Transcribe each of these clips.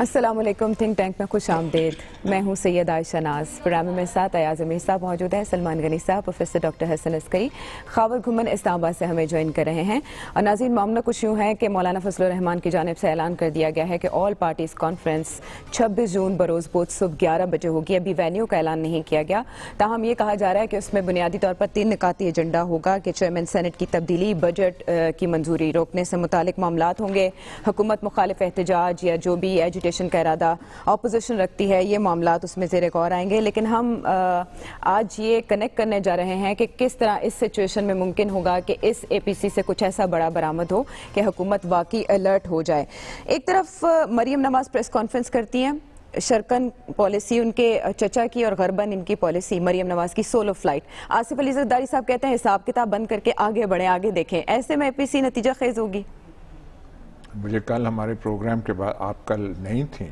السلام علیکم، think tank میں خوش آمدید۔ میں ہوں سید عائشہ ناز۔ پروگرام میں ساتھ ایاز امیر صاحب موجود ہیں، سلمان غنی صاحب، پروفیسر ڈاکٹر حسن عسکری، خاور گھمن اسلام آباد سے ہمیں جوائن کر رہے ہیں۔ اور ناظرین، معاملہ کچھ یوں ہے کہ مولانا فضل الرحمان کی جانب سے اعلان کر دیا گیا ہے کہ آل پارٹیز کانفرنس 26 جون بروز بدھ صبح 11 بجے ہوگی۔ ابھی وینیو کا اعلان نہیں کیا گیا، تاہم یہ کہا جا رہا ہے کہ اس میں بنیادی طور پر 3 نکاتی ایجنڈا ہوگا کہ چیئرمین سینٹ کی تبدیلی، بجٹ کی منظوری روکنے سے متعلق معاملات ہوں گے، حکومت مخالف احتجاج یا جو بھی ایجوٹیشن کا ارادہ اپوزیشن رکھتی ہے، یہ معاملات اس میں زیر غور آئیں گے۔ لیکن ہم آج یہ کنیکٹ کرنے جا رہے ہیں کہ کس طرح اس سچویشن میں ممکن ہوگا کہ اس اے پی سی سے کچھ ایسا بڑا برآمد ہو کہ حکومت واقعی الرٹ ہو جائے۔ ایک طرف مریم نواز پریس کانفرنس کرتی ہیں، شرکن پالیسی ان کے چچا کی اور غربن ان کی پالیسی، مریم نواز کی سولو فلائٹ۔ آصف علی زرداری صاحب کہتے ہیں حساب کتاب بند کر کے آگے بڑھیں، آگے دیکھیں۔ ایسے میں اے پی سی نتیجہ خیز ہوگی؟ مجھے کل ہمارے پروگرام کے بعد، آپ کل نہیں تھیں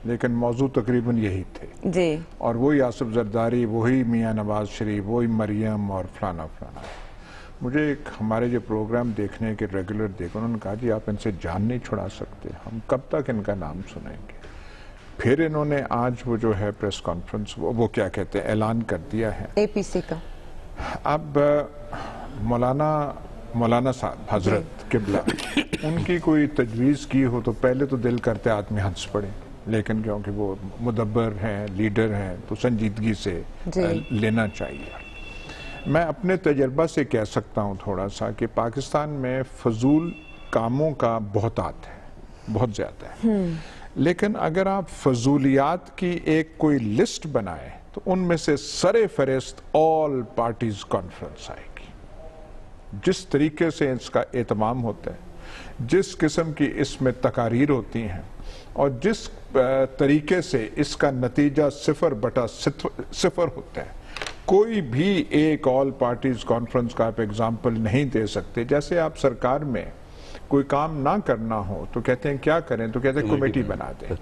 لیکن موضوع تقریباً یہی تھے جی، اور وہی آصف زرداری، وہی میاں نواز شریف، وہی مریم اور فلانا فلانا۔ مجھے ایک ہمارے جو پروگرام دیکھنے کے ریگولر دیکھو، انہوں نے کہا جی آپ ان سے جان نہیں چھڑا سکتے، ہم کب تک ان کا نام سنیں گے۔ پھر انہوں نے آج وہ جو ہے پریس کانفرنس وہ کیا کہتے ہیں اعلان کر دیا ہے اے پی سی کا۔ اب مولانا صاحب حضرت قبلہ ان کی کوئی تجویز کی ہو تو پہلے تو دل کرتے آدمی ہنس پڑے، لیکن کیونکہ وہ مدبر ہیں، لیڈر ہیں، تو سنجیدگی سے لینا چاہیے۔ میں اپنے تجربہ سے کہہ سکتا ہوں تھوڑا سا کہ پاکستان میں فضول کاموں کا بہتات ہے، بہت زیادہ ہے، لیکن اگر آپ فضولیات کی ایک کوئی لسٹ بنائیں تو ان میں سے سر فہرست آل پارٹیز کانفرنس آئے گی۔ جس طریقے سے اس کا اہتمام ہوتا ہے، جس قسم کی اس میں تقاریر ہوتی ہیں اور جس طریقے سے اس کا نتیجہ 0/0 ہوتا ہے، کوئی بھی ایک آل پارٹیز کانفرنس کا آپ ایگزامپل نہیں دے سکتے۔ جیسے آپ سرکار میں کوئی کام نہ کرنا ہو تو کہتے ہیں کیا کریں، تو کہتے ہیں کمیٹی بنا دیں،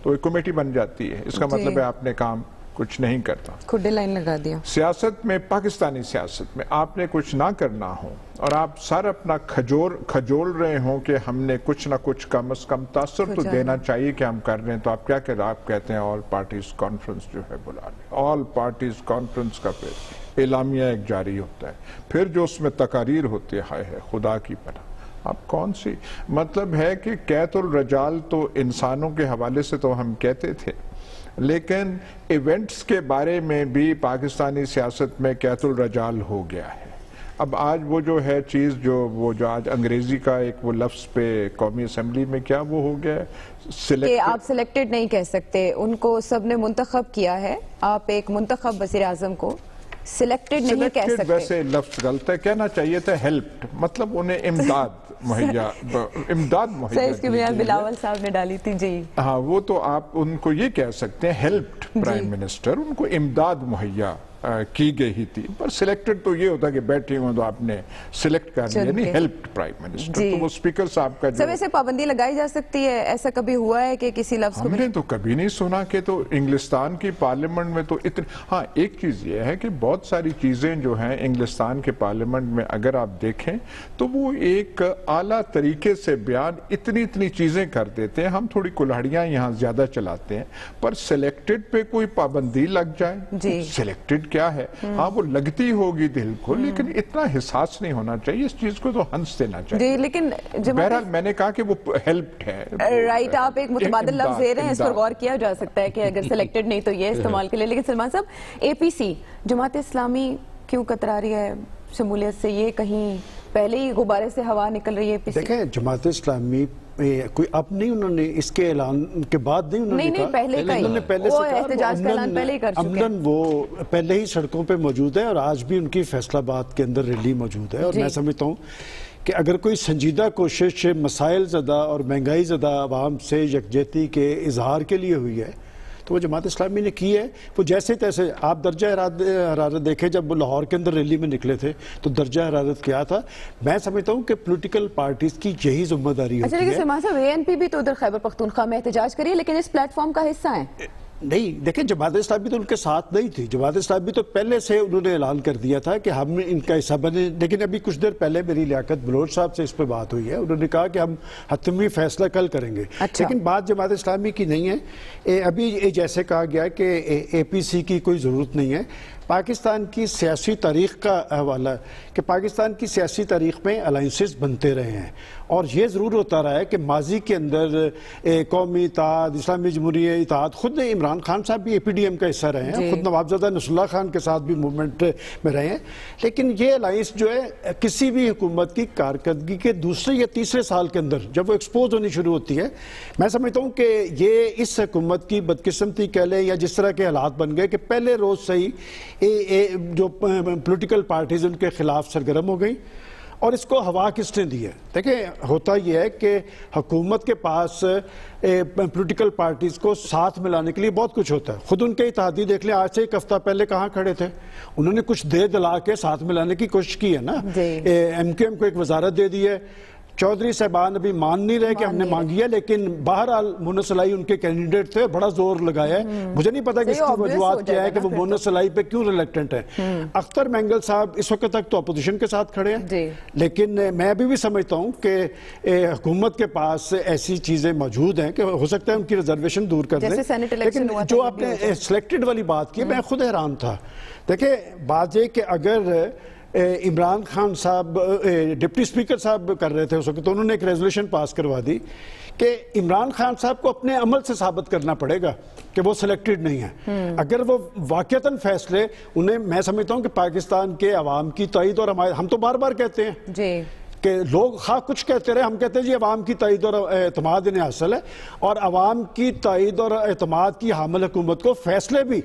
تو ایک کمیٹی بن جاتی ہے، اس کا مطلب ہے آپ نے کام کچھ نہیں کرتا، کھڈے لائن لگا دیا۔ سیاست میں، پاکستانی سیاست میں آپ نے کچھ نہ کرنا ہو اور آپ سر اپنا کھجول رہے ہوں کہ ہم نے کچھ نہ کچھ کم از کم تاثر تو دینا چاہیے کہ ہم کر رہے ہیں، تو آپ کیا کہتے ہیں؟ آپ کہتے ہیں آل پارٹیز کانفرنس جو ہے بلا لیں۔ آل پارٹیز کانفرنس کا پھر اعلامیہ ایک جاری ہوتا ہے، پھر جو اس میں تقاریر ہوتی ہے خدا کی پناہ۔ اب کون سی مطلب ہے کہ قیت الرجال تو انسانوں کے حوالے سے تو ہم کہتے تھے، لیکن ایونٹس کے بارے میں بھی پاکستانی سیاست میں قیت الرجال ہو گیا ہے۔ اب آج وہ جو ہے چیز وہ جو آج انگریزی کا ایک وہ لفظ پہ قومی اسمبلی میں کیا وہ ہو گیا ہے کہ آپ سلیکٹڈ نہیں کہہ سکتے، ان کو سب نے منتخب کیا ہے، آپ ایک منتخب وزیر اعظم کو سلیکٹڈ نہیں کہہ سکتے۔ ویسے لفظ غلط ہے، کہنا چاہیے تھا ہیلپڈ، مطلب انہیں امداد مہیا اس کی بنیاد بلاول صاحب نے ڈالی تھی جی۔ ہاں، وہ تو آپ ان کو یہ کہہ سکتے ہیں ہیلپڈ پرائم منسٹر، ان کو امداد مہیا کی گئی تھی، پر سلیکٹڈ تو یہ ہوتا کہ بیٹھے ہوں تو آپ نے سلیکٹ کر لیا، نہیں ہیلپڈ پرائم منسٹر۔ تو وہ اسپیکر صاحب کا سب ایسے پابندی لگائی جا سکتی ہے؟ ایسا کبھی ہوا ہے کہ کسی لفظ کو؟ ہم نے تو کبھی نہیں سنا کہ تو انگلستان کی پارلیمنٹ میں تو اتنی، ہاں ایک چیز یہ ہے کہ بہت ساری چیزیں جو ہیں انگلستان کے پارلیمنٹ میں اگر آپ دیکھیں تو وہ ایک اعلیٰ طریقے سے بیان اتنی چیزیں کر دیتے ہیں، ہم تھوڑی کلاڑیاں یہاں زیادہ چلاتے ہیں، پر سلیکٹڈ پہ کوئی پابندی لگ جائے، سلیکٹڈ کیا ہے؟ ہاں وہ لگتی ہوگی دل کو، لیکن اتنا حساس نہیں ہونا چاہیے، اس چیز کو تو ہنس دینا چاہیے۔ لیکن بہرحال میں نے کہا کہ وہ ہیلپڈ ہے، رائٹ، آپ ایک متبادل لفظ دے رہے ہیں، اس پر غور کیا جا سکتا ہے کہ اگر سلیکٹڈ نہیں تو یہ استعمال کے لیے۔ لیکن سلمان صاحب، اے پی سی جماعت اسلامی کیوں کترا رہی ہے شمولیت سے؟ یہ کہیں پہلے ہی غبارے سے ہوا نکل رہی ہے اے پی سی؟ دیکھیں، جماعت اسلامی کوئی اب نہیں، انہوں نے اس کے اعلان کے بعد نہیں، انہوں نے کہا پہلے کا ہی وہ احتجاج کا اعلان پہلے ہی کر چکے ہیں، عملاً وہ پہلے ہی سڑکوں پہ موجود ہے، اور آج بھی ان کی فیصلہ آباد کے اندر ریلی موجود ہے۔ اور میں سمجھتا ہوں کہ اگر کوئی سنجیدہ کوشش مسائل زدہ اور مہنگائی زدہ عوام سے یکجہتی کے اظہار کے لیے ہوئی ہے تو وہ جماعت اسلامی نے کی ہے۔ وہ جیسے تیسے آپ درجہ حرارت دیکھیں، جب وہ لاہور کے اندر ریلی میں نکلے تھے تو درجہ حرارت کیا تھا؟ میں سمجھتا ہوں کہ پولیٹیکل پارٹیز کی یہی ذمہ داری ہوتی ہے۔ اچھا، لیکن سلمان صاحب، اے این پی بھی تو ادھر خیبر پختونخوا میں احتجاج کری ہے، لیکن اس پلیٹ فارم کا حصہ ہیں۔ نہیں دیکھیں جماعت اسلامی تو ان کے ساتھ نہیں تھی. جماعت اسلامی تو پہلے سے انہوں نے اعلان کر دیا تھا کہ ہم ان کا حصہ بنے. لیکن ابھی کچھ دیر پہلے میری لیاقت بلوچ صاحب سے اس پہ بات ہوئی ہے, انہوں نے کہا کہ ہم حتمی فیصلہ کل کریں گے. لیکن بات جماعت اسلامی کی نہیں ہے. ابھی جیسے کہا گیا کہ اے پی سی کی کوئی ضرورت نہیں ہے. پاکستان کی سیاسی تاریخ کا حوالہ ہے کہ پاکستان کی سیاسی تاریخ میں الائنسز بنتے رہے ہیں, اور یہ ضرور ہوتا رہا ہے کہ ماضی کے اندر قومی اتحاد, اسلامی جمہوریہ اتحاد, خود عمران خان صاحب بھی اے پی ڈی ایم کا حصہ رہے ہیں, خود نوابزادہ نصر اللہ خان کے ساتھ بھی موومنٹ میں رہے ہیں. لیکن یہ الائنس جو ہے کسی بھی حکومت کی کارکردگی کے دوسرے یا تیسرے سال کے اندر جب وہ ایکسپوز ہونی شروع ہوتی ہے, میں سمجھتا ہوں کہ یہ اس حکومت کی بدقسمتی کہہ لیں یا جس طرح کے حالات بن گئے کہ پہلے روز سے ہی جو پولیٹیکل پارٹیز ان کے خلاف سرگرم ہو گئی, اور اس کو ہوا کس نے دی ہے. دیکھیں ہوتا یہ ہے کہ حکومت کے پاس پولیٹیکل پارٹیز کو ساتھ ملانے کے لیے بہت کچھ ہوتا ہے. خود ان کے اتحادی دیکھ لیں, آج سے ایک ہفتہ پہلے کہاں کھڑے تھے, انہوں نے کچھ دے دلا کے ساتھ ملانے کی کوشش کی ہے نا. ایم کیو ایم کو ایک وزارت دے دی ہے, چودھری صاحبان ابھی مان نہیں رہے کہ ہم نے مانگی ہے, لیکن بہرحال مونس علائی ان کے کینڈیڈیٹ تھے, بڑا زور لگایا ہے. مجھے نہیں پتا کہ اس کی وجوہات کیا ہے کہ وہ مونس علائی پہ کیوں ریلیکٹنٹ ہیں. اختر مینگل صاحب اس وقت تک تو اپوزیشن کے ساتھ کھڑے ہیں, لیکن میں ابھی بھی سمجھتا ہوں کہ حکومت کے پاس ایسی چیزیں موجود ہیں کہ ہو سکتا ہے ان کی ریزرویشن دور کر دیں. لیکن جو آپ نے سلیکٹڈ والی بات کی, میں خود حیران تھا. دیکھیں بات یہ کہ اگر عمران خان صاحب ڈپٹی اسپیکر صاحب کر رہے تھے اس وقت, تو انہوں نے ایک ریزولوشن پاس کروا دی کہ عمران خان صاحب کو اپنے عمل سے ثابت کرنا پڑے گا کہ وہ سلیکٹڈ نہیں ہے. اگر وہ واقعتاً فیصلے انہیں, میں سمجھتا ہوں کہ پاکستان کے عوام کی تائید اور ہم تو بار بار کہتے ہیں کہ لوگ خواہ کچھ کہتے رہے, ہم کہتے ہیں جی عوام کی تائید اور اعتماد انہیں حاصل ہے, اور عوام کی تائید اور اعتماد کی حامل حکومت کو فیصلے بھی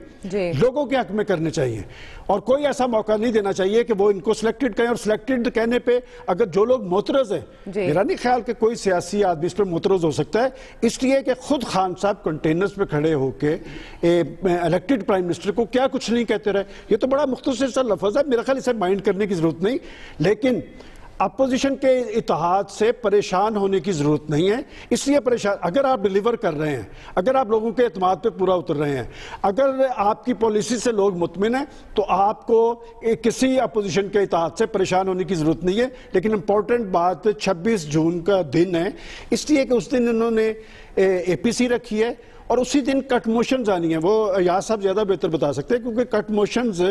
لوگوں کے حق میں کرنے چاہیے, اور کوئی ایسا موقع نہیں دینا چاہیے کہ وہ ان کو سلیکٹڈ کہیں. اور سلیکٹڈ کہنے پہ اگر جو لوگ معترض ہیں, میرا نہیں خیال کہ کوئی سیاسی آدمی اس پر معترض ہو سکتا ہے, اس لیے کہ خود خان صاحب کنٹینرز پہ کھڑے ہو کے الیکٹڈ پرائم منسٹر کو کیا کچھ نہیں کہتے رہے. یہ تو بڑا مختصر سا لفظ ہے, میرا خیال اسے مائنڈ کرنے کی ضرورت نہیں. لیکن اپوزیشن کے اتحاد سے پریشان ہونے کی ضرورت نہیں ہے. اس لیے پریشان, اگر آپ ڈیلیور کر رہے ہیں, اگر آپ لوگوں کے اعتماد پہ پورا اتر رہے ہیں, اگر آپ کی پالیسی سے لوگ مطمئن ہیں, تو آپ کو کسی اپوزیشن کے اتحاد سے پریشان ہونے کی ضرورت نہیں ہے. لیکن امپورٹنٹ بات 26 جون کا دن ہے, اس لیے کہ اس دن انہوں نے اے پی سی رکھی ہے, اور اسی دن کٹ موشنز آنی ہیں. وہ یاس صاحب زیادہ بہتر بتا سکتے ہیں, کیونکہ کٹ موشنز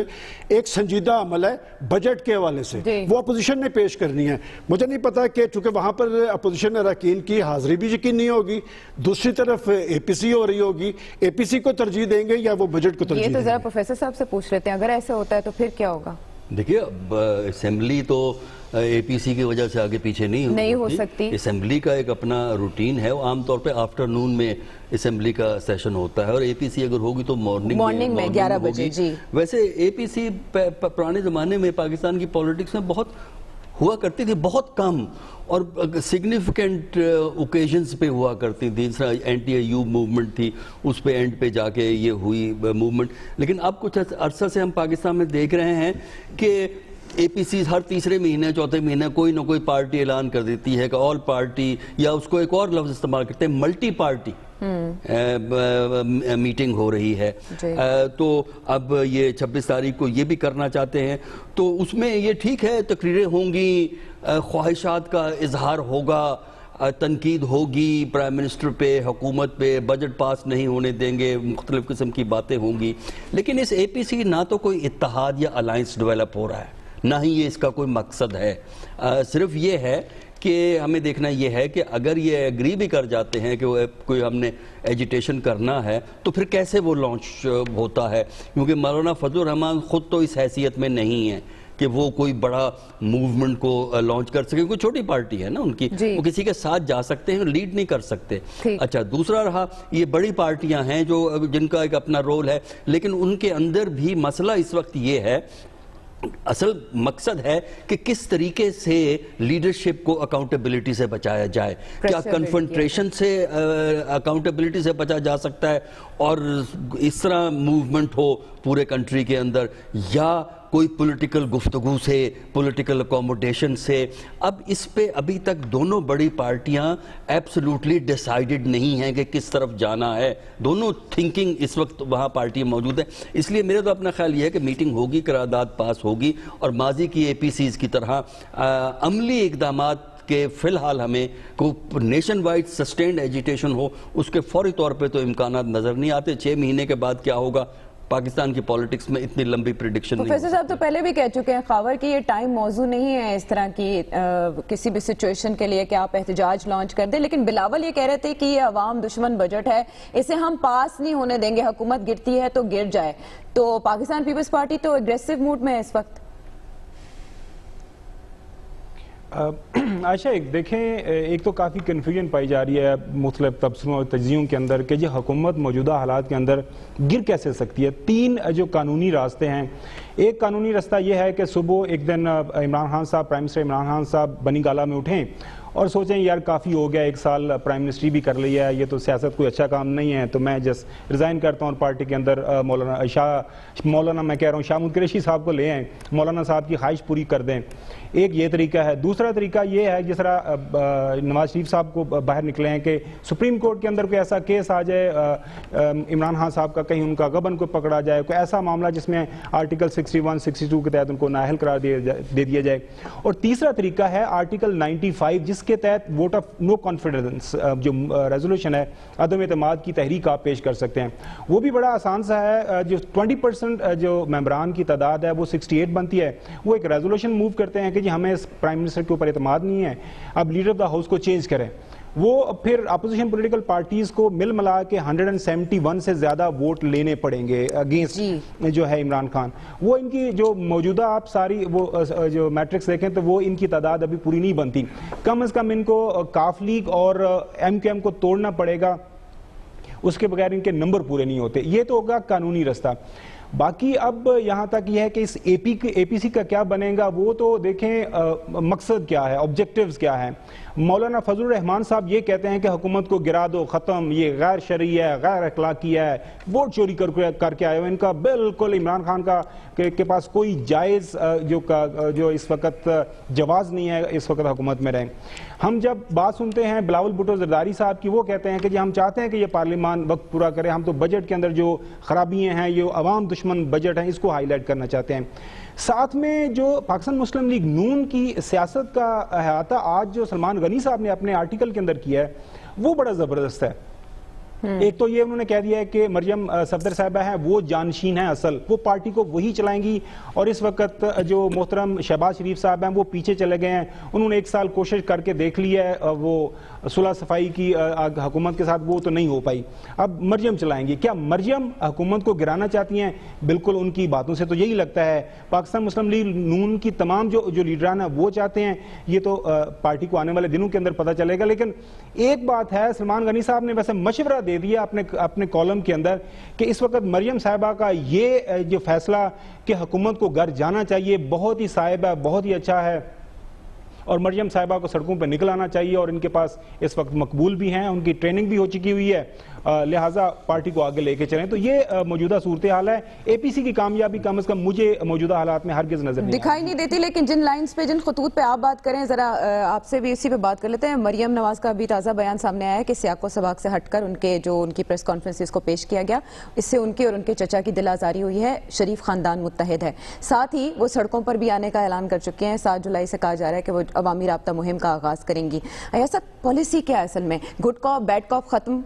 ایک سنجیدہ عمل ہے بجٹ کے حوالے سے, وہ اپوزیشن نے پیش کرنی ہے. مجھے نہیں پتا کہ چونکہ وہاں پر اپوزیشن اراکین کی حاضری بھی یقین نہیں ہوگی, دوسری طرف اے پی سی ہو رہی ہوگی, اے پی سی کو ترجیح دیں گے یا وہ بجٹ کو ترجیح دیں گے. یہ تو ذرا پروفیسر صاحب سے پوچھ لیتے ہیں, اگر ایسا ہوتا ہے تو پھر کیا ہوگا؟ دیکھیے اب اسمبلی تو اے پی سی کی وجہ سے آگے پیچھے نہیں ہو سکتی. اسمبلی کا ایک اپنا روٹین ہے, وہ عام طور پہ آفٹرنون میں اسمبلی کا سیشن ہوتا ہے, اور اے پی سی اگر ہوگی تو مارننگ میں 11 بجے. ویسے اے پی سی پرانے زمانے میں پاکستان کی پولیٹکس میں بہت ہوا کرتی تھی, بہت کم, اور سگنیفیکنٹ اوکیزنز پہ ہوا کرتی تھی. جس طرح اینٹی ایوب موومنٹ تھی, اس پہ اینڈ پہ جا کے یہ ہوئی موومنٹ. لیکن اب کچھ عرصہ سے ہم پاکستان میں دیکھ رہے ہیں کہ اے پی سی ہر تیسرے مہینے چوتھے مہینے کوئی نہ کوئی پارٹی اعلان کر دیتی ہے کہ آل پارٹی, یا اس کو ایک اور لفظ استعمال کرتے ہیں ملٹی پارٹی میٹنگ ہو رہی ہے. تو اب یہ 26 تاریخ کو یہ بھی کرنا چاہتے ہیں, تو اس میں یہ ٹھیک ہے, تقریریں ہوں گی, خواہشات کا اظہار ہوگا, تنقید ہوگی پرائم منسٹر پہ, حکومت پہ, بجٹ پاس نہیں ہونے دیں گے, مختلف قسم کی باتیں ہوں گی. لیکن اس اے پی سی نہ تو کوئی اتحاد یا الائنس ڈیولپ ہو رہا ہے, نہ ہی یہ اس کا کوئی مقصد ہے. صرف یہ ہے کہ ہمیں دیکھنا یہ ہے کہ اگر یہ ایگری بھی کر جاتے ہیں کہ کوئی ہم نے ایجیٹیشن کرنا ہے, تو پھر کیسے وہ لانچ ہوتا ہے, کیونکہ مولانا فضل الرحمان خود تو اس حیثیت میں نہیں ہیں کہ وہ کوئی بڑا موومنٹ کو لانچ کر سکے. کوئی چھوٹی پارٹی ہے نا ان کی, وہ کسی کے ساتھ جا سکتے ہیں, لیڈ نہیں کر سکتے. اچھا, دوسرا رہا یہ بڑی پارٹیاں ہیں جو جن کا ایک اپنا رول ہے, لیکن ان کے اندر بھی مسئلہ اس وقت یہ ہے, اصل مقصد ہے کہ کس طریقے سے لیڈرشپ کو اکاؤنٹیبلٹی سے بچایا جائے. کیا کنفرنٹریشن سے اکاؤنٹیبلٹی سے بچا جا سکتا ہے اور اس طرح موومنٹ ہو پورے کنٹری کے اندر, یا کوئی پولیٹیکل گفتگو سے، پولیٹیکل اکوموڈیشن سے. اب اس پہ ابھی تک دونوں بڑی پارٹیاں ایبسولوٹلی ڈیسائیڈڈ نہیں ہیں کہ کس طرف جانا ہے. دونوں تھنکنگ اس وقت وہاں پارٹی موجود ہے. اس لیے میرا تو اپنا خیال یہ ہے کہ میٹنگ ہوگی، قرارداد پاس ہوگی، اور ماضی کی اے پی سیز کی طرح عملی اقدامات کہ فی الحال ہمیں کوئی نیشن وائڈ سسٹینڈ ایجیٹیشن ہو، اس کے فوری طور پہ تو امکانات نظر نہیں آتے. 6 مہینے کے بعد کیا ہوگا پاکستان کی پالیٹکس میں اتنی لمبی پریڈکشن نہیں. پروفیسر صاحب تو پہلے بھی کہہ چکے ہیں خاور کہ یہ ٹائم موضوع نہیں ہے اس طرح کی کسی بھی سچویشن کے لیے کہ آپ احتجاج لانچ کر دیں، لیکن بلاول یہ کہہ رہے تھے کہ یہ عوام دشمن بجٹ ہے، اسے ہم پاس نہیں ہونے دیں گے، حکومت گرتی ہے تو گر جائے. تو پاکستان پیپلز پارٹی تو اگریسو موڈ میں ہے اس وقت. عائشہ دیکھیں، ایک تو کافی کنفیوژن پائی جا رہی ہے مختلف تبصروں اور تجزیوں کے اندر کہ یہ حکومت موجودہ حالات کے اندر گر کیسے سکتی ہے. 3 جو قانونی راستے ہیں. ایک قانونی راستہ یہ ہے کہ صبح ایک دن عمران خان صاحب، پرائم منسٹر عمران خان صاحب بنی گالہ میں اٹھیں اور سوچیں یار کافی ہو گیا، 1 سال پرائم منسٹری بھی کر لیا ہے، یہ تو سیاست کوئی اچھا کام نہیں ہے، تو میں جسٹ ریزائن کرتا ہوں اور پارٹی کے اندر مولانا میں کہہ رہا ہوں شاہ محمود قریشی صاحب کو لے آئیں، مولانا صاحب کی خواہش پوری کر دیں. ایک یہ طریقہ ہے. دوسرا طریقہ یہ ہے جس طرح نواز شریف صاحب کو باہر نکلے ہیں کہ سپریم کورٹ کے اندر کوئی ایسا کیس آ جائے عمران خان صاحب کا، کہیں ان کا غبن کو پکڑا جائے، کوئی ایسا معاملہ جس میں آرٹیکل 61 62 کے تحت ان کو نااہل قرار دے دیا جائے. اور تیسرا طریقہ ہے آرٹیکل 95 جس کے تحت ووٹ آف نو کانفیڈنس جو ریزولوشن ہے، عدم اعتماد کی تحریک آپ پیش کر سکتے ہیں. وہ بھی بڑا آسان سا ہے. جو 20% جو ممبران کی تعداد ہے وہ 68 بنتی ہے، وہ ایک ریزولوشن موو کرتے ہیں کہ جی ہمیں اس پرائم منسٹر کے اوپر اعتماد نہیں ہے، اب لیڈر آف دا ہاؤس کو چینج کریں. وہ پھر اپوزیشن پولیٹیکل پارٹیز کو مل ملا کے 171 سے زیادہ ووٹ لینے پڑیں گے اگینسٹ جو ہے عمران خان. وہ ان کی جو موجودہ آپ ساری وہ جو میٹرکس دیکھیں تو وہ ان کی تعداد ابھی پوری نہیں بنتی. کم از کم ان کو کاف لیگ اور ایم کیو ایم کو توڑنا پڑے گا، اس کے بغیر ان کے نمبر پورے نہیں ہوتے. یہ تو ہوگا قانونی راستہ. باقی اب یہاں تک یہ ہے کہ اس اے پی سی کا کیا بنے گا، وہ تو دیکھیں مقصد کیا ہے، آبجیکٹیوز کیا ہے. مولانا فضل الرحمان صاحب یہ کہتے ہیں کہ حکومت کو گرا دو، ختم، یہ غیر شرعی ہے، غیر اخلاقی ہے، ووٹ چوری کر کے آئے ہوئے. ان کا بالکل عمران خان کا کے پاس کوئی جائز جو اس وقت جواز نہیں ہے اس وقت حکومت میں رہیں. ہم جب بات سنتے ہیں بلاول بھٹو زرداری صاحب کی، وہ کہتے ہیں کہ جی ہم چاہتے ہیں کہ یہ پارلیمان وقت پورا کرے، ہم تو بجٹ کے اندر جو خرابیاں ہیں، یہ عوام دشمن بجٹ ہیں، اس کو ہائی لائٹ کرنا چاہتے ہیں. ساتھ میں جو پاکستان مسلم لیگ نون کی سیاست کا احاطہ آج جو سلمان غنی صاحب نے اپنے آرٹیکل کے اندر کیا ہے وہ بڑا زبردست ہے. ایک تو یہ انہوں نے کہہ دیا ہے کہ مریم صفدر صاحبہ ہیں وہ جانشین ہیں اصل، وہ پارٹی کو وہی چلائیں گی، اور اس وقت جو محترم شہباز شریف صاحب ہیں وہ پیچھے چلے گئے ہیں. انہوں نے 1 سال کوشش کر کے دیکھ لی ہے وہ صلح صفائی کی حکومت کے ساتھ، وہ تو نہیں ہو پائی. اب مریم چلائیں گی. کیا مریم حکومت کو گرانا چاہتی ہیں؟ بالکل ان کی باتوں سے تو یہی لگتا ہے. پاکستان مسلم لیگ نون کی تمام جو لیڈران ہیں وہ چاہتے ہیں. یہ تو پارٹی کو آنے والے دنوں کے اندر پتہ چلے گا. لیکن ایک بات ہے، سلمان غنی صاحب نے ویسے مشورہ دے دیا اپنے کالم کے اندر کہ اس وقت مریم صاحبہ کا یہ جو فیصلہ کہ حکومت کو گھر جانا چاہیے بہت ہی صائب ہے، بہت ہی اچھا ہے، اور مریم صاحبہ کو سڑکوں پہ نکل آنا چاہیے، اور ان کے پاس اس وقت مقبول بھی ہیں، ان کی ٹریننگ بھی ہو چکی ہوئی ہے، لہٰذا پارٹی کو آگے لے کے چلیں. تو یہ موجودہ صورتحال ہے. اے پی سی کی کامیابی کم از کم مجھے موجودہ حالات میں ہرگز نظر دکھائی نہیں دیتی. لیکن جن لائنز پہ، جن خطوط پہ آپ بات کریں، ذرا آپ سے بھی اسی پہ بات کر لیتے ہیں. مریم نواز کا بھی تازہ بیان سامنے آیا ہے کہ سیاق و سباق سے ہٹ کر ان کی پریس کانفرنس کو پیش کیا گیا، اس سے ان کے اور ان کے چچا کی دل آزاری ہوئی ہے. شریف خاندان متحد ہے. ساتھ ہی وہ سڑکوں پر بھی آنے کا اعلان کر چکے ہیں. 7 جولائی سے کہا جا رہا ہے کہ وہ عوامی رابطہ مہم کا آغاز کریں گی. ایسا پالیسی کیا ہے اصل میں؟ گڈ کاپ بیڈ کاپ ختم؟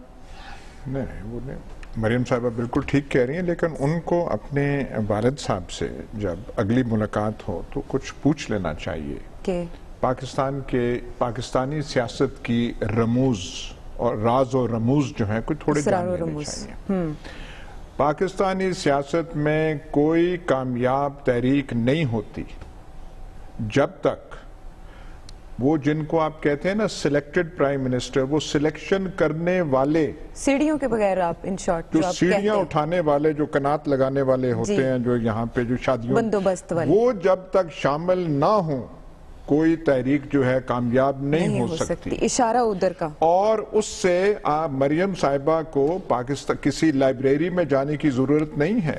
نہیں، وہ نہیں. مریم صاحبہ بالکل ٹھیک کہہ رہی ہیں، لیکن ان کو اپنے والد صاحب سے جب اگلی ملاقات ہو تو کچھ پوچھ لینا چاہیے کہ پاکستانی سیاست کی رموز اور راز و رموز جو ہیں کوئی تھوڑے جان لینے چاہیے. پاکستانی سیاست میں کوئی کامیاب تحریک نہیں ہوتی جب تک وہ جن کو آپ کہتے ہیں نا سلیکٹڈ پرائم منسٹر، وہ سلیکشن کرنے والے سیڑھیوں کے بغیر، آپ ان شارٹ جو سیڑھیاں اٹھانے والے، جو کنات لگانے والے ہوتے ہیں، جو یہاں پہ جو شادیوں بندوبست والے، وہ جب تک شامل نہ ہوں کوئی تحریک جو ہے کامیاب نہیں ہو سکتی. اشارہ ادھر کا. اور اس سے مریم صاحبہ کو کسی لائبریری میں جانے کی ضرورت نہیں ہے.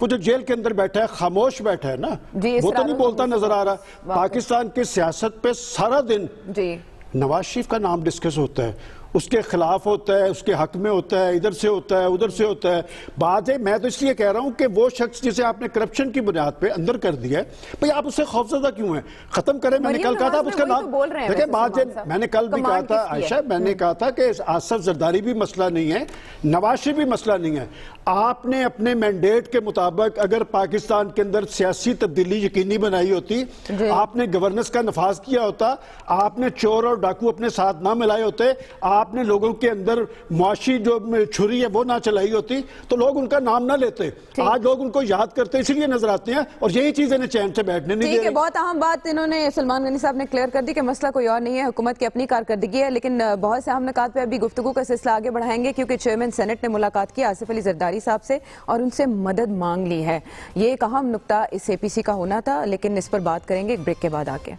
وہ جو جیل کے اندر بیٹھا ہے خاموش بیٹھا ہے نا, وہ تو نہیں بولتا نظر آ رہا. پاکستان کی سیاست پہ سارا دن نواز شریف کا نام ڈسکس ہوتا ہے, اس کے خلاف ہوتا ہے, اس کے حق میں ہوتا ہے, ادھر سے ہوتا ہے, ادھر سے ہوتا ہے. بات ہے, میں تو اس لیے کہہ رہا ہوں کہ وہ شخص جسے آپ نے کرپشن کی بنیاد پہ اندر کر دیا ہے, بھئی آپ اس سے خوفزدہ کیوں ہیں؟ ختم کریں. میں نے کل کہا تھا اس کا نام, دیکھیں بات ہے, میں نے کل بھی کہا تھا عائشہ, میں نے کہا تھا کہ آصف زرداری بھی مسئلہ نہیں ہے, نواز شریف بھی مسئلہ نہیں ہے. آپ نے اپنے مینڈیٹ کے مطابق اگر پاکستان کے اندر سیاسی تبدیلی یقینی بنائی ہوتی, آپ نے گورننس کا نفاذ کیا ہوتا, آپ نے چور اور ڈاکو اپنے ساتھ نہ ملائے ہوتے, آپ نے لوگوں کے اندر معاشی جو چھری ہے وہ نہ چلائی ہوتی, تو لوگ ان کا نام نہ لیتے. آج لوگ ان کو یاد کرتے اس لیے نظر آتے ہیں, اور یہی چیز انہیں چین سے بیٹھنے نہیں دے رہی. بہت اہم بات انہوں نے سلمان غنی صاحب نے کلیئر کر دی کہ مسئلہ کوئی اور نہیں ہے, حکومت کی اپنی کارکردگی ہے. لیکن بہت سے اہم نکات پہ ابھی گفتگو کا سلسلہ آگے بڑھائیں گے, کیونکہ چیئرمین سینٹ نے ملاقات کی آصف علی زرداری صاحب سے اور ان سے مدد مانگ لی ہے. یہ ایک اہم نقطہ اس اے پی سی کا ہونا تھا, لیکن اس پر بات کریں گے ایک بریک کے بعد آ کے.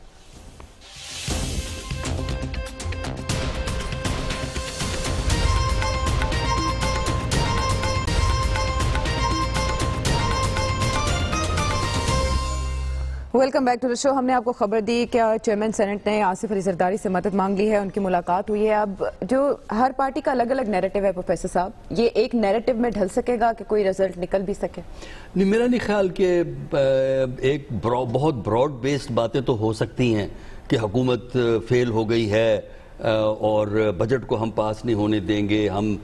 ویلکم بیک ٹو دی شو. ہم نے آپ کو خبر دی کہ چیئرمین سینٹ نے آصف علی زرداری سے مدد مانگ لی ہے, ان کی ملاقات ہوئی ہے. اب جو ہر پارٹی کا الگ الگ نیریٹو ہے پروفیسر صاحب, یہ ایک نیریٹو میں ڈھل سکے گا کہ کوئی رزلٹ نکل بھی سکے؟ نہیں, میرا نہیں خیال کہ ایک بہت براڈ بیسڈ باتیں تو ہو سکتی ہیں کہ حکومت فیل ہو گئی ہے اور بجٹ کو ہم پاس نہیں ہونے دیں گے, ہم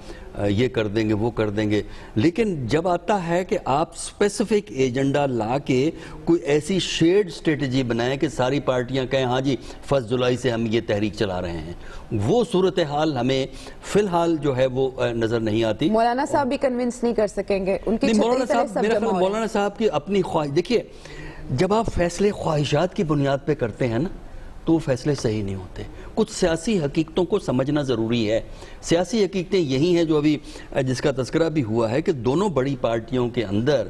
یہ کر دیں گے, وہ کر دیں گے. لیکن جب آتا ہے کہ آپ اسپیسیفک ایجنڈا لا کے کوئی ایسی شیئرڈ اسٹریٹجی بنائیں کہ ساری پارٹیاں کہیں ہاں جی 1 جولائی سے ہم یہ تحریک چلا رہے ہیں, وہ صورتحال ہمیں فی الحال جو ہے وہ نظر نہیں آتی. مولانا صاحب بھی کنونس نہیں کر سکیں گے, ان کی مولانا صاحب کی اپنی خواہش. دیکھیے, جب آپ فیصلے خواہشات کی بنیاد پہ کرتے ہیں نا تو وہ فیصلے صحیح نہیں ہوتے. کچھ سیاسی حقیقتوں کو سمجھنا ضروری ہے. سیاسی حقیقتیں یہی ہیں جو ابھی جس کا تذکرہ بھی ہوا ہے کہ دونوں بڑی پارٹیوں کے اندر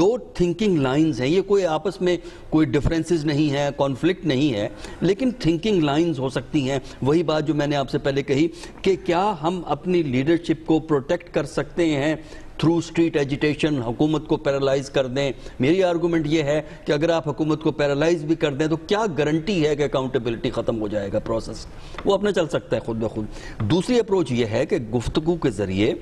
2 تھنکنگ لائنز ہیں. یہ کوئی آپس میں کوئی ڈیفرنسز نہیں ہے, کانفلکٹ نہیں ہے, لیکن تھنکنگ لائنز ہو سکتی ہیں. وہی بات جو میں نے آپ سے پہلے کہی کہ کیا ہم اپنی لیڈرشپ کو پروٹیکٹ کر سکتے ہیں تھرو اسٹریٹ ایجیٹیشن, حکومت کو پیرالائز کر دیں. میری آرگومنٹ یہ ہے کہ اگر آپ حکومت کو پیرالائز بھی کر دیں تو کیا گارنٹی ہے کہ اکاؤنٹیبلٹی ختم ہو جائے گا, پروسیس وہ اپنا چل سکتا ہے خود بخود. دوسری اپروچ یہ ہے کہ گفتگو کے ذریعے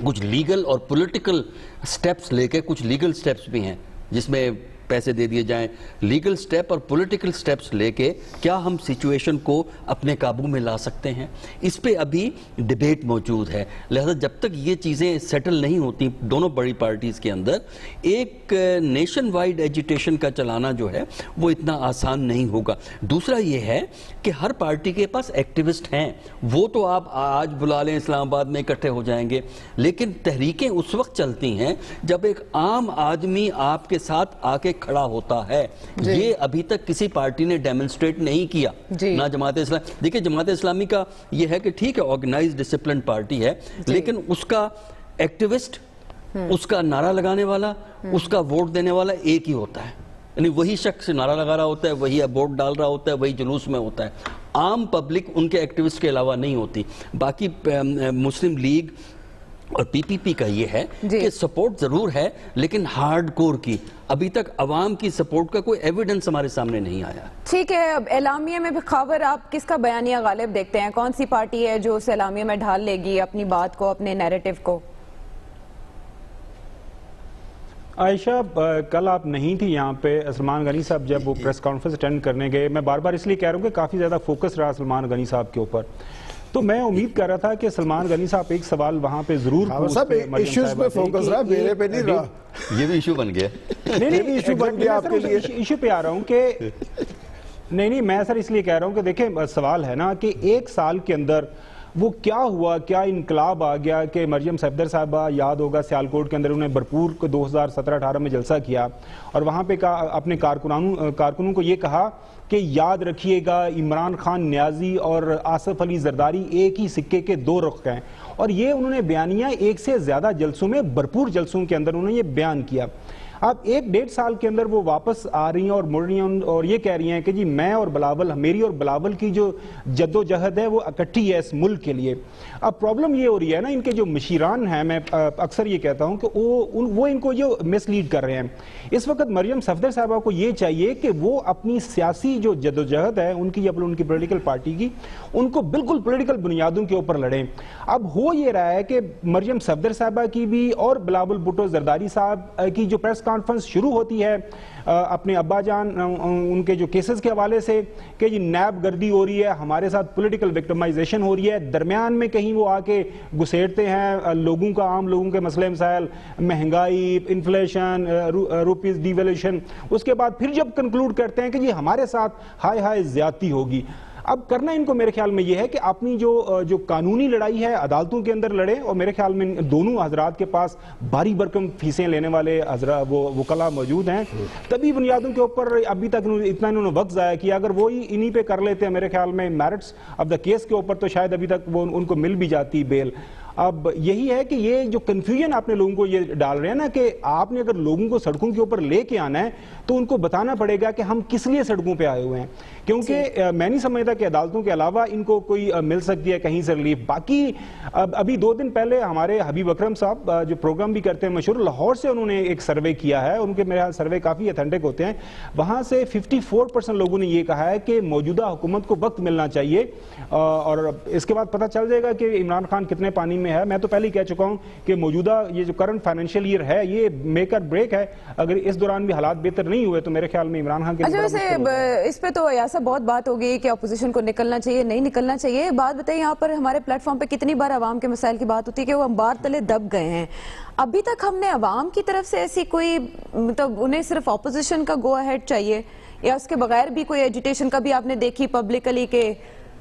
کچھ لیگل اور پولیٹیکل سٹیپس لے کے, کچھ لیگل سٹیپس بھی ہیں جس میں پیسے دے دیے جائیں, لیگل سٹیپ اور پولیٹیکل سٹیپس لے کے کیا ہم سچویشن کو اپنے قابو میں لا سکتے ہیں, اس پہ ابھی ڈیبیٹ موجود ہے. لہذا جب تک یہ چیزیں سیٹل نہیں ہوتی دونوں بڑی پارٹیز کے اندر, ایک نیشن وائڈ ایجیٹیشن کا چلانا جو ہے وہ اتنا آسان نہیں ہوگا. دوسرا یہ ہے کہ ہر پارٹی کے پاس ایکٹیوسٹ ہیں, وہ تو آپ آج بلا لیں اسلام آباد میں اکٹھے ہو جائیں گے, لیکن تحریکیں اس وقت چلتی ہیں جب ایک عام آدمی آپ کے ساتھ آ کے کھڑا ہوتا ہے. یہ ابھی تک کسی پارٹی نے ڈیمنسٹریٹ نہیں کیا, نہ جماعت اسلامی. دیکھیں جماعت اسلامی کا یہ ہے کہ ٹھیک ہے آرگنائز ڈسپلن پارٹی ہے, لیکن اس کا ایکٹیوسٹ, اس کا نعرہ لگانے والا, اس کا ووٹ دینے والا ایک ہی ہوتا ہے. یعنی وہی شخص نعرہ لگا رہا ہوتا ہے, وہی ووٹ ڈال رہا ہوتا ہے, وہی جلوس میں ہوتا ہے. عام پبلک ان کے ایکٹیوسٹ کے علاوہ نہیں ہوتی. باقی مسلم لیگ اور پی پی پی کا یہ ہے کہ سپورٹ ضرور ہے لیکن ہارڈ کور کی. ابھی تک عوام کی سپورٹ کا کوئی ایویڈنس ہمارے سامنے نہیں آیا. ٹھیک ہے, اب اعلامیہ میں بھی خبر آپ کس کا بیانیہ غالب دیکھتے ہیں, کون سی پارٹی ہے جو اس اعلامیہ میں ڈھال لے گی اپنی بات کو, اپنے نیریٹو کو؟ عائشہ, کل آپ نہیں تھی یہاں پہ, سلمان غنی صاحب جب وہ پریس کانفرنس اٹینڈ کرنے گئے, میں بار بار اس لیے کہہ رہا ہوں کہ کافی زیادہ فوکس رہا سلمان غنی صاحب کے اوپر, تو میں امید کر رہا تھا کہ سلمان غنی صاحب ایک سوال وہاں پہ ضرور ایشوز پہ فوکس رہا, میرے پہ نہیں رہا. یہ بھی ایشو بن گیا. نہیں ایشو بن گیا آپ کے لیے. ایشو پہ آ رہا ہوں کہ نہیں میں سر اس لیے کہہ رہا ہوں کہ دیکھیں سوال ہے نا کہ 1 سال کے اندر وہ کیا ہوا, کیا انقلاب آ گیا کہ مریم صفدر صاحبہ یاد ہوگا سیالکوٹ کے اندر انہیں بھرپور 2017-18 میں جلسہ کیا اور وہاں پہ اپنے کارکنوں کو یہ کہا کہ یاد رکھیے گا عمران خان نیازی اور آصف علی زرداری ایک ہی سکے کے 2 رخ ہیں. اور یہ انہوں نے بیانیہ 1 سے زیادہ جلسوں میں, بھرپور جلسوں کے اندر انہوں نے یہ بیان کیا. اب 1-1.5 سال کے اندر وہ واپس آ رہی ہیں اور مڑ رہی ہیں اور یہ کہہ رہی ہیں کہ جی میں اور بلاول، میری اور بلاول کی جو جد و جہد ہے وہ اکٹھی ہے اس ملک کے لیے. اب پرابلم یہ ہو رہی ہے نا، ان کے جو مشیران ہیں، میں اکثر یہ کہتا ہوں کہ وہ ان کو یہ مس لیڈ کر رہے ہیں. اس وقت مریم صفدر صاحبہ کو یہ چاہیے کہ وہ اپنی سیاسی جو جد و جہد ہے ان کی پولیٹیکل پارٹی کی، ان کو بالکل پولیٹیکل بنیادوں کے اوپر لڑیں. اب ہو یہ رہا ہے کہ مریم صفدر صاحبہ کی بھی اور بلاول بھٹو زرداری صاحب کی جو پریس کانفرنس شروع ہوتی ہے اپنے ابا جان ان کے جو کیسز کے حوالے سے کہ جی نیب گردی ہو رہی ہے، ہمارے ساتھ پولیٹیکل وکٹمائزیشن ہو رہی ہے، درمیان میں کہیں وہ آ کے گھسیٹتے ہیں لوگوں کا، عام لوگوں کے مسئلے مسائل، مہنگائی، انفلیشن، روپیز ڈیویلیوشن، اس کے بعد پھر جب کنکلوڈ کرتے ہیں کہ جی ہمارے ساتھ ہائے زیادتی ہوگی. اب کرنا ان کو میرے خیال میں یہ ہے کہ اپنی جو قانونی لڑائی ہے عدالتوں کے اندر لڑیں، اور میرے خیال میں دونوں حضرات کے پاس بھاری بھرکم فیسیں لینے والے وہ وکلا موجود ہیں. تبھی بنیادوں کے اوپر ابھی تک اتنا انہوں نے وقت ضائع کیا. اگر وہی انہی پہ کر لیتے ہیں میرے خیال میں میرٹس آف دا کیس کے اوپر، تو شاید ابھی تک وہ ان کو مل بھی جاتی بیل. اب یہی ہے کہ یہ جو کنفیوژن آپ نے لوگوں کو یہ ڈال رہے ہیں نا کہ آپ نے اگر لوگوں کو سڑکوں کے اوپر لے کے آنا ہے تو ان کو بتانا پڑے گا کہ ہم کس لیے سڑکوں پہ آئے ہوئے ہیں، کیونکہ میں نہیں سمجھتا کہ عدالتوں کے علاوہ ان کو کوئی مل سکتی ہے کہیں سے ریلیف. باقی ابھی 2 دن پہلے ہمارے حبیب اکرم صاحب جو پروگرام بھی کرتے ہیں مشہور، لاہور سے انہوں نے ایک سروے کیا ہے، ان کے میرے سروے کافی اتھینٹک ہوتے ہیں. وہاں سے 54% لوگوں نے یہ کہا ہے کہ موجودہ حکومت کو وقت ملنا چاہیے، اور اس کے بعد پتہ چل جائے گا کہ عمران خان کتنے پانی میں ہے. میں تو پہلے ہی کہہ چکا ہوں کہ موجودہ یہ جو کرنٹ فائنینشیل ایئر ہے یہ میک اور بریک ہے. اگر اس دوران بھی حالات بہتر نہیں ہوئے تو میرے خیال میں عمران خان کے لیے اس پہ تو ایسا بہت بات ہو گئی کہ اپوزیشن کو نکلنا چاہیے، نہیں نکلنا چاہیے. بات بتائیے یہاں پر ہمارے پلیٹ فارم پہ کتنی بار عوام کے مسائل کی بات ہوتی ہے کہ وہ انبار تلے دب گئے ہیں. ابھی تک ہم نے عوام کی طرف سے ایسی کوئی مطلب انہیں صرف اپوزیشن کا گو اہیڈ چاہیے یا اس کے بغیر بھی کوئی ایجیٹیشن کا بھی آپ نے دیکھی پبلکلی؟ کہ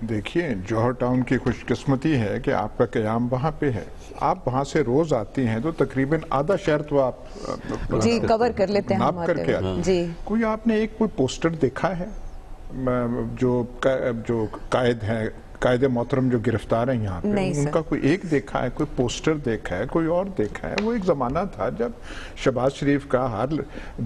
دیکھیے جوہر ٹاؤن کی خوش قسمتی ہے کہ آپ کا قیام وہاں پہ ہے. آپ وہاں سے روز آتی ہیں تو تقریباً آدھا شہر تو آپ جی کور کر لیتے ہیں ناپ کر کے آتے ہیں. کوئی آپ نے ایک کوئی پوسٹر دیکھا ہے جو قائد ہیں، قائد محترم جو گرفتار ہیں یہاں پہ، ان کا کوئی ایک دیکھا ہے؟ کوئی پوسٹر دیکھا ہے؟ کوئی اور دیکھا ہے؟ وہ ایک زمانہ تھا جب شہباز شریف کا ہر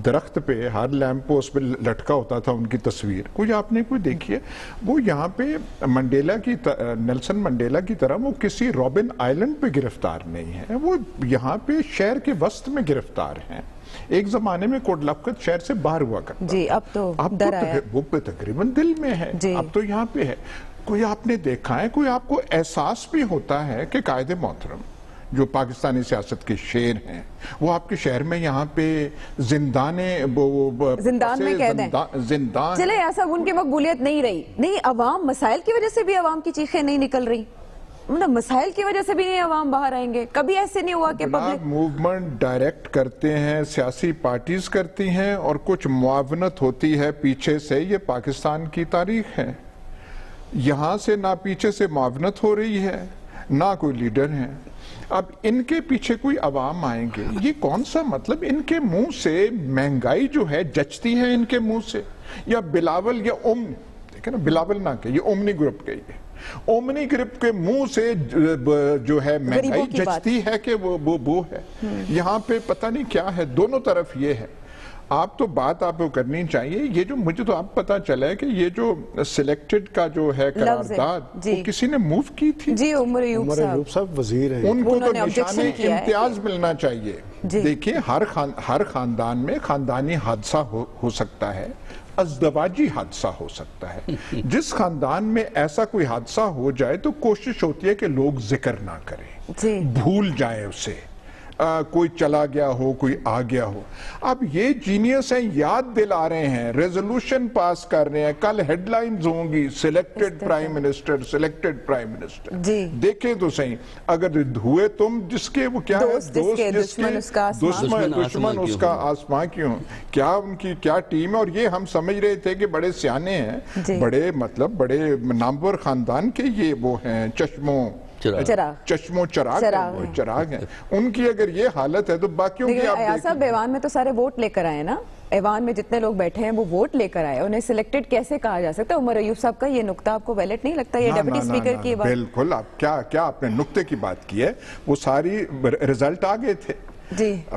درخت پہ، ہر لیمپ پوسٹ پہ لٹکا ہوتا تھا ان کی تصویر. کوئی آپ نے کوئی دیکھی ہے؟ وہ یہاں پہ نیلسن منڈیلا کی طرح وہ کسی رابن آئلینڈ پہ گرفتار نہیں ہے، وہ یہاں پہ شہر کے وسط میں گرفتار ہیں. ایک زمانے میں کوٹ لکھپت شہر سے باہر ہوا کرتا جی، اب تو وہ تقریباً دل میں ہے، اب تو یہاں پہ ہے. کوئی آپ نے دیکھا ہے؟ کوئی آپ کو احساس بھی ہوتا ہے کہ قائد محترم جو پاکستانی سیاست کے شیر ہیں وہ آپ کے شہر میں یہاں پہ زندان میں قید ہیں؟ زندان چلے ایسا ان کی مقبولیت نہیں رہی. نہیں، عوام مسائل کی وجہ سے بھی عوام کی چیخیں نہیں نکل رہی، مطلب مسائل کی وجہ سے بھی نہیں عوام باہر آئیں گے. کبھی ایسے نہیں ہوا کہ پبلک موومنٹ ڈائریکٹ کرتے ہیں، سیاسی پارٹیز کرتی ہیں اور کچھ معاونت ہوتی ہے پیچھے سے. یہ پاکستان کی تاریخ ہے. یہاں سے نہ پیچھے سے معاونت ہو رہی ہے نہ کوئی لیڈر ہیں. اب ان کے پیچھے کوئی عوام آئیں گے، یہ کون سا مطلب؟ ان کے منہ سے مہنگائی جو ہے جچتی ہے ان کے منہ سے، یا بلاول یا دیکھیں نا، بلاول نہ کہ یہ اومنی گروپ کے ہے، اومنی گروپ کے منہ سے جو ہے مہنگائی جچتی ہے کہ وہ ہے. یہاں پہ پتہ نہیں کیا ہے، دونوں طرف یہ ہے. آپ تو بات آپ کو کرنی چاہیے. یہ جو مجھے تو آپ پتا چلا ہے کہ یہ جو سلیکٹڈ کا جو ہے قرارداد وہ کسی نے موو کی تھی. جی عمر ایوب صاحب وزیر ہیں، ان کو تو نشان امتیاز ملنا چاہیے. دیکھیں ہر خاندان میں خاندانی حادثہ ہو سکتا ہے، ازدواجی حادثہ ہو سکتا ہے. جس خاندان میں ایسا کوئی حادثہ ہو جائے تو کوشش ہوتی ہے کہ لوگ ذکر نہ کریں، بھول جائیں اسے. کوئی چلا گیا ہو، کوئی آ گیا ہو. اب یہ جینیس ہیں، یاد دلا رہے ہیں، ریزولوشن پاس کر رہے ہیں. کل ہیڈ لائنز ہوں گی selected prime minister, selected prime minister. دیکھیں تو صحیح، اگر ہوئے تم جس کے وہ کیا ہے دشمن اس کا آسماں کیوں، کیا ان کی کیا ٹیم ہے. اور یہ ہم سمجھ رہے تھے کہ بڑے سیانے ہیں، بڑے نامور خاندان کے یہ وہ ہیں، چشموں چراغ ہیں. ان کی اگر یہ حالت ہے تو باقیوں کی آپ دیکھیں. صاحب ایوان میں تو سارے ووٹ لے کر آئے نا، ایوان میں جتنے لوگ بیٹھے ہیں وہ ووٹ لے کر آئے، انہیں سلیکٹڈ کیسے کہا جا سکتا ہے؟ عمر ایوب صاحب کا یہ نقطہ آپ کو ویلڈ نہیں لگتا؟ یہ ڈیپٹی اسپیکر کی بات بالکل. آپ کیا آپ نے نقطے کی بات کی ہے، وہ ساری رزلٹ آ گئے تھے.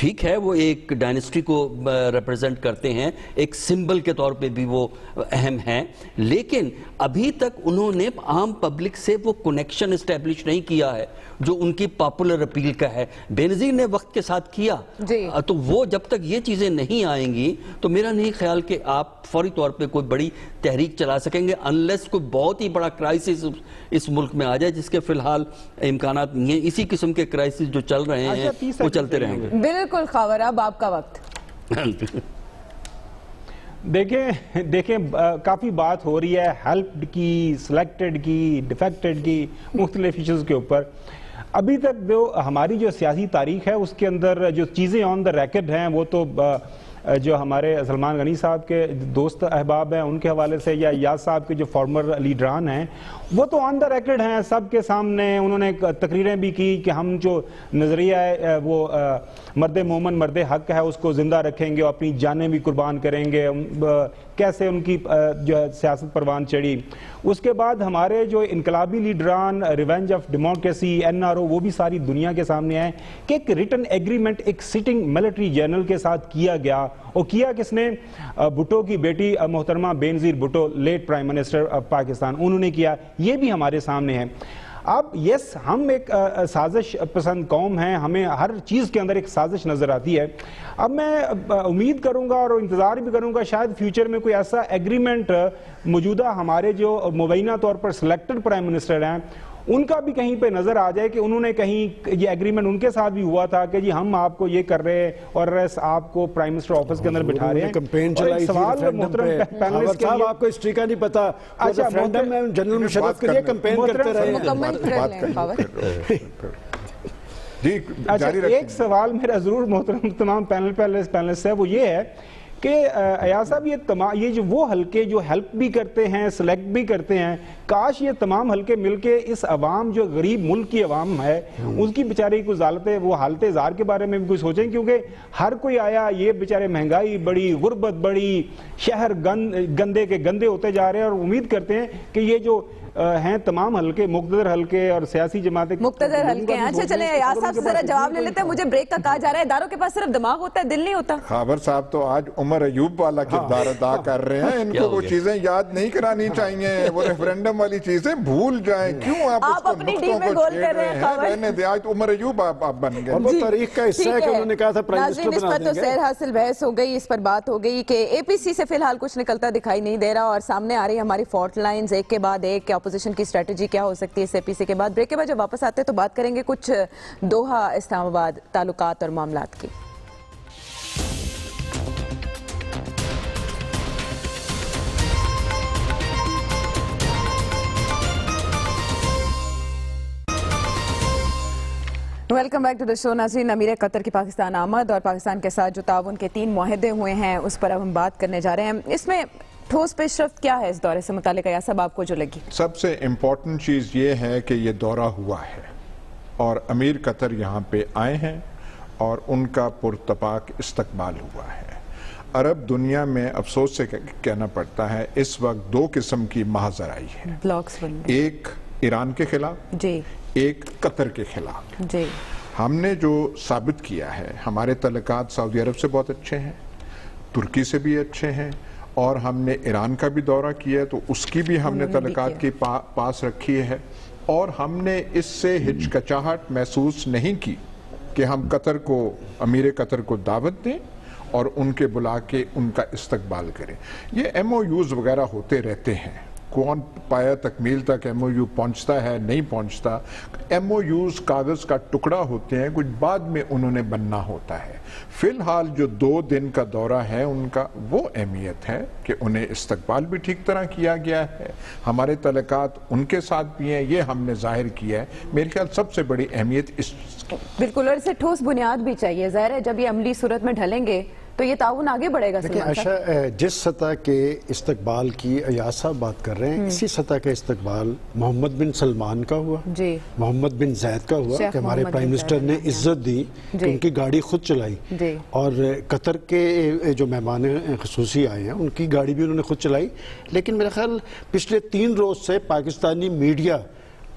ٹھیک ہے وہ ایک ڈائنسٹی کو ریپرزینٹ کرتے ہیں, ایک سمبل کے طور پہ بھی وہ اہم ہیں, لیکن ابھی تک انہوں نے عام پبلک سے وہ کنیکشن اسٹیبلش نہیں کیا ہے جو ان کی پاپولر اپیل کا ہے. بینظیر نے وقت کے ساتھ کیا, تو وہ جب تک یہ چیزیں نہیں آئیں گی تو میرا نہیں خیال کہ آپ فوری طور پہ کوئی بڑی تحریک چلا سکیں گے, انلیس کوئی بہت ہی بڑا کرائسس اس ملک میں آ جائے, جس کے فی الحال امکانات نہیں ہیں. اسی قسم کے کرائسس جو چل رہے ہیں وہ چلتے رہیں گے. بالکل خاور, اب آپ کا وقت. دیکھیں کافی بات ہو رہی ہے ہیلپڈ کی, سلیکٹڈ کی, ڈیفیکٹڈ کی, مختلف ایشوز کے اوپر. ابھی تک جو ہماری جو سیاسی تاریخ ہے اس کے اندر جو چیزیں آن دا ریکارڈ ہیں وہ تو جو ہمارے سلمان غنی صاحب کے دوست احباب ہیں ان کے حوالے سے, یا یاز صاحب کے جو فارمر لیڈران ہیں وہ تو آن دا ریکارڈ ہیں سب کے سامنے. انہوں نے تقریریں بھی کی کہ ہم جو نظریہ ہے وہ مرد مومن مرد حق ہے اس کو زندہ رکھیں گے اور اپنی جانیں بھی قربان کریں گے. کیسے ان کی جو سیاست پروان چڑھی. اس کے بعد ہمارے جو انقلابی لیڈران, ریونج آف ڈیموکریسی, NRO, وہ بھی ساری دنیا کے سامنے آئے کہ ایک ریٹن ایگریمنٹ ایک سٹنگ ملٹری جنرل کے ساتھ کیا گیا. اور کیا کس نے؟ بھٹو کی بیٹی محترمہ Benazir Bhutto, late prime minister of Pakistan, انہوں نے کیا. یہ بھی ہمارے سامنے ہے. اب یس, ہم ایک سازش پسند قوم ہیں, ہمیں ہر چیز کے اندر ایک سازش نظر آتی ہے. اب میں امید کروں گا اور انتظار بھی کروں گا شاید فیوچر میں کوئی ایسا ایگریمنٹ موجودہ ہمارے جو مبینہ طور پر سلیکٹڈ پرائم منسٹر ہیں ان کا بھی کہیں پہ نظر آ جائے کہ انہوں نے کہیں یہ ایگریمنٹ ان کے ساتھ بھی ہوا تھا کہ جی ہم آپ کو یہ کر رہے ہیں اور آپ کو پرائم منسٹر آفس کے اندر بٹھا رہے ہیں. کمپین چلائی تھی ریفرینڈم پہ. صاحب آپ کو ہسٹری کا نہیں پتا, ریفرینڈم میں جنرل مشرف کے لیے کمپین کرتے رہے ہیں. ایک سوال میرا ضرور محترم تمام پینلسٹ سے وہ یہ ہے کہ ایاز صاحب یہ جو وہ حلقے جو ہیلپ بھی کرتے ہیں, سلیکٹ بھی کرتے ہیں, کاش یہ تمام حلقے مل کے اس عوام جو غریب ملک کی عوام ہے اس کی بیچاری کو وہ حالت زار کے بارے میں بھی کوئی سوچیں, کیونکہ ہر کوئی آیا یہ بیچارے مہنگائی بڑی, غربت بڑی, شہر گندے کے گندے ہوتے جا رہے ہیں, اور امید کرتے ہیں کہ یہ جو ہیں تمام حلقے, مقتدر حلقے اور سیاسی جماعتیں مقتدر حلقے ہیں. اچھا چلیں ایاز صاحب سے ذرا جواب لے لیتے ہیں. مجھے بریک کا کہا جا رہا ہے اداروں کے پاس صرف دماغ ہوتا ہے, دل نہیں ہوتا. خاور صاحب تو آج عمر ایوب والا کردار ادا کر رہے ہیں. ان کو وہ چیزیں یاد نہیں کرانی چاہیے, وہ ریفرینڈم والی چیزیں بھول جائیں. کیوں آپ اپنی ٹیم میں گول کر رہے ہیں؟ رہنے دے, آج تو عمر ایوب آپ بن گئے. وہ تاریخ کا حصہ ہے کہ انہوں نے کہا تھا پرائم منسٹر بنا دیں گے. تو سیر حاصل بحث ہو گئی, اس پر بات ہو گئی کہ APC سے فی الحال کچھ نکلتا دکھائی نہیں دے رہا, اور سامنے آ رہی ہے ہماری فالٹ لائنز ایک کے بعد ایک کہ اپوزیشن کی اسٹریٹجی کیا ہو سکتی ہے اس APC کے بعد. بریک کے بعد جب واپس آتے ہیں تو بات کریں گے کچھ دوحہ اسلام آباد تعلقات اور معاملات کی. ویلکم بیک ٹو دا شو. ناظرین, امیر قطر کی پاکستان آمد اور پاکستان کے ساتھ جو تعاون کے 3 معاہدے ہوئے ہیں اس پر اب ہم بات کرنے جا رہے ہیں. اس میں ٹھوس پیش رفت کیا ہے اس دورے سے متعلق یا سب آپ کو جو لگی؟ سب سے امپورٹنٹ چیز یہ ہے کہ یہ دورہ ہوا ہے اور امیر قطر یہاں پہ آئے ہیں اور ان کا پرتپاک استقبال ہوا ہے. عرب دنیا میں افسوس سے کہنا پڑتا ہے اس وقت 2 قسم کی محاذر آئی ہے, ایک ایران کے خلاف, ایک قطر کے خلاف. جی, ہم نے جو ثابت کیا ہے ہمارے تعلقات سعودی عرب سے بہت اچھے ہیں, ترکی سے بھی اچھے ہیں, اور ہم نے ایران کا بھی دورہ کیا ہے تو اس کی بھی ہم نے تعلقات کی پاس رکھی ہے, اور ہم نے اس سے ہچکچاہٹ محسوس نہیں کی کہ ہم امیر قطر کو دعوت دیں اور ان کے بلا کے ان کا استقبال کریں. یہ MOUs وغیرہ ہوتے رہتے ہیں, کون پایا تکمیل تک MOU پہنچتا ہے نہیں پہنچتا. MOUs کاغذ کا ٹکڑا ہوتے ہیں, کچھ بعد میں انہوں نے بننا ہوتا ہے. فی الحال جو 2 دن کا دورہ ہے ان کا وہ اہمیت ہے کہ انہیں استقبال بھی ٹھیک طرح کیا گیا ہے, ہمارے تعلقات ان کے ساتھ بھی ہیں, یہ ہم نے ظاہر کیا ہے. میرے خیال سب سے بڑی اہمیت اس بالکل, اور اسے ٹھوس بنیاد بھی چاہیے. ظاہر ہے جب یہ عملی صورت میں ڈھلیں گے تو یہ تعاون آگے بڑھے گا. دیکھیں عائشہ, جس سطح کے استقبال کی ایاز صاحب بات کر رہے ہیں اسی سطح کا استقبال محمد بن سلمان کا ہوا, محمد بن زید کا ہوا کہ ہمارے پرائم منسٹر نے عزت دی کہ ان کی گاڑی خود چلائی, اور قطر کے جو مہمان خصوصی آئے ہیں ان کی گاڑی بھی انہوں نے خود چلائی. لیکن میرا خیال پچھلے 3 روز سے پاکستانی میڈیا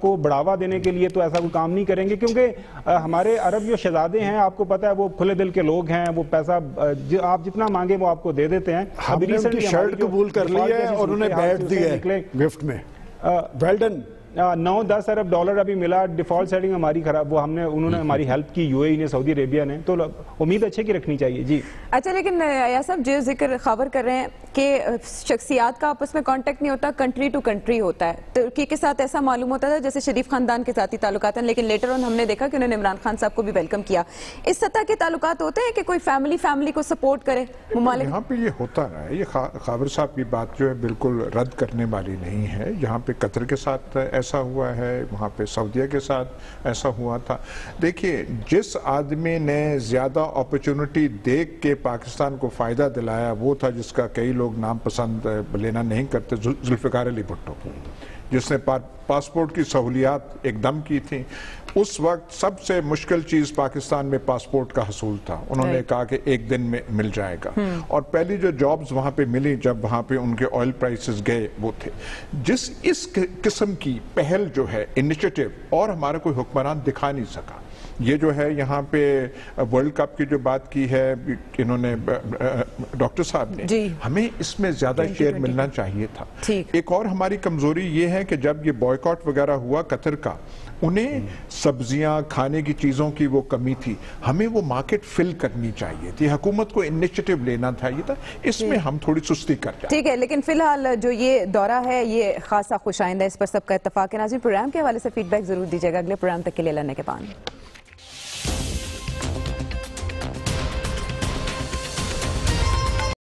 کو بڑھاوا دینے کے لیے تو ایسا کوئی کام نہیں کریں گے، کیونکہ ہمارے عرب جو شہزادے ہیں آپ کو پتہ ہے وہ کھلے دل کے لوگ ہیں، وہ پیسہ آپ جتنا مانگے وہ آپ کو دے دیتے ہیں. ہم نے ان کی شرٹ قبول کر لی ہے اور انہیں بیٹ دی ہے گفٹ میں. Well done. 9-10 ارب ڈالر ابھی ملا. ڈیفالٹ سیٹنگ ہماری خراب، وہ انہوں نے ہماری ہیلپ کی، یو اے ای نے، سعودی عربیہ نے، تو امید اچھے کی رکھنی چاہیے. جی اچھا، لیکن ایاز صاحب جو ذکر خبر کر رہے ہیں کہ شخصیات کا آپس میں کانٹیکٹ نہیں ہوتا، کنٹری ٹو کنٹری ہوتا ہے. ترکی کے ساتھ ایسا معلوم ہوتا تھا جیسے شریف خاندان کے ذاتی تعلقات ہیں، لیکن لیٹر آن ہم نے دیکھا کہ انہوں نے عمران خان صاحب کو بھی ویلکم کیا. اس سطح کے تعلقات ہوتے ہیں کہ کوئی فیملی کو سپورٹ کرے ممالک؟ یہاں پہ یہ ہوتا رہا ہے. یہ خاور صاحب کی بات جو ہے بالکل رد کرنے والی نہیں ہے. یہاں پہ قطر کے ساتھ ایسا ہوا ہے، وہاں پہ سعودیہ کے ساتھ ایسا ہوا تھا. دیکھیے، جس آدمی نے زیادہ اپرچونٹی دیکھ کے پاکستان کو فائدہ دلایا وہ تھا جس کا کئی لوگ نام پسند لینا نہیں کرتے، ذوالفقار علی بھٹو، جس نے پاسپورٹ کی سہولیات ایک دم کی تھی. اس وقت سب سے مشکل چیز پاکستان میں پاسپورٹ کا حصول تھا. انہوں نے کہا کہ ایک دن میں مل جائے گا، اور پہلی جو جابز وہاں پہ ملی جب وہاں پہ ان کے آئل پرائسز گئے وہ تھے. اس قسم کی پہل جو ہے انیشیٹو اور ہمارا کوئی حکمران دکھا نہیں سکا. یہ جو ہے یہاں پہ ورلڈ کپ کی جو بات کی ہے انہوں نے ڈاکٹر صاحب نے، ہمیں اس میں زیادہ شیئر ملنا چاہیے تھا. ایک اور ہماری کمزوری یہ ہے کہ جب یہ بوائیکاٹ وغیرہ ہوا قطر کا، انہیں سبزیاں کھانے کی چیزوں کی وہ کمی تھی، ہمیں وہ مارکیٹ فل کرنی چاہیے تھی، حکومت کو انیشیٹو لینا چاہیے تھا. اس میں ہم تھوڑی سستی کر جائیں. ٹھیک ہے، لیکن فی الحال جو یہ دورہ ہے یہ خاصا خوش آئندہ، اس پر سب کا اتفاق ہے. ناظرین، پروگرام کے حوالے سے فیڈ بیک ضرور دیجیے گا. اگلے پروگرام تک کے لیے اللہ نگہبان.